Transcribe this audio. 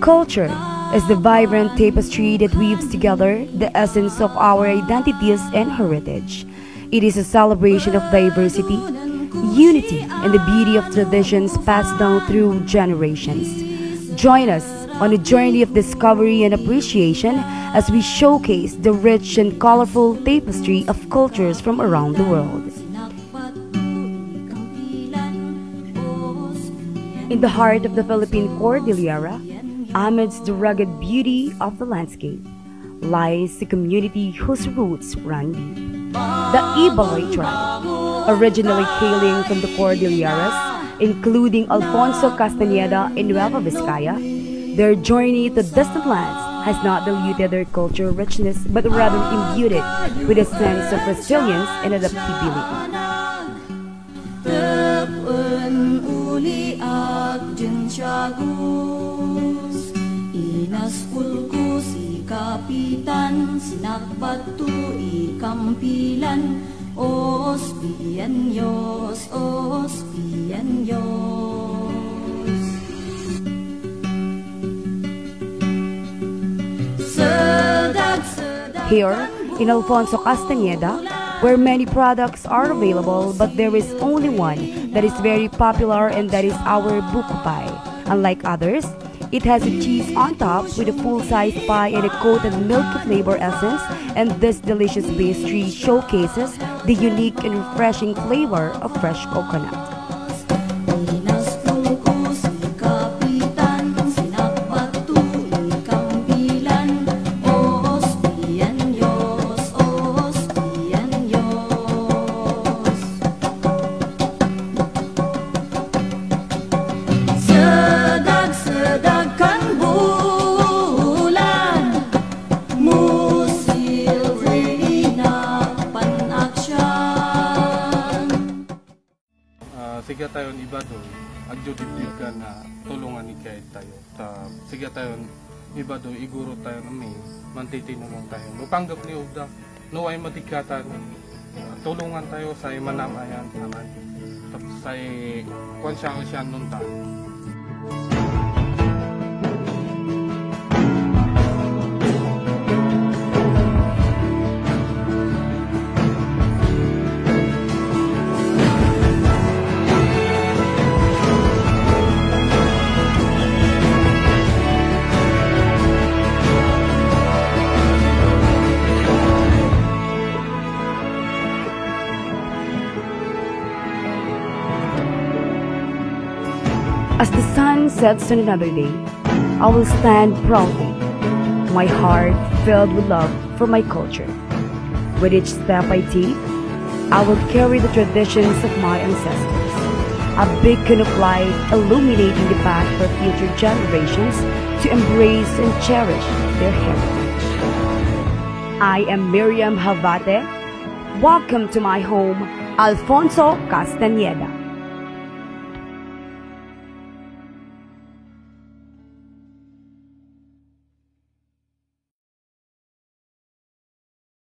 Culture is the vibrant tapestry that weaves together the essence of our identities and heritage. It is a celebration of diversity, unity, and the beauty of traditions passed down through generations. Join us on a journey of discovery and appreciation as we showcase the rich and colorful tapestry of cultures from around the world. In the heart of the Philippine Cordillera, amidst the rugged beauty of the landscape, lies a community whose roots run deep. The Ibaloy tribe, originally hailing from the Cordilleras, including Alfonso Castañeda in Nueva Vizcaya, their journey to distant lands has not diluted their cultural richness but rather imbued it with a sense of resilience and adaptability. Inaspulku si kapitan, sinakbatu ikampilan, os pianyos, os pianyos. Here, in Alfonso Castañeda, where many products are available, but there is only one that is very popular, and that is our buko pie. Unlike others, it has a cheese on top with a full-size pie and a coated milky flavor essence, and this delicious pastry showcases the unique and refreshing flavor of fresh coconut. Sige tayo iba doon, agyodibdib ka na tulungan ni kahit tayo. Sige tayo iba doon, iguro tayo na may mantitinulong tayo. Lupanggap ni Ugda, no ay matikatan, tulungan tayo sa manamayan naman. Tapos sa konsyang nun tayo. As the sun sets on another day, I will stand proudly, my heart filled with love for my culture. With each step I take, I will carry the traditions of my ancestors, a beacon of light illuminating the path for future generations to embrace and cherish their heritage. I am Miriam Havate. Welcome to my home, Alfonso Castañeda.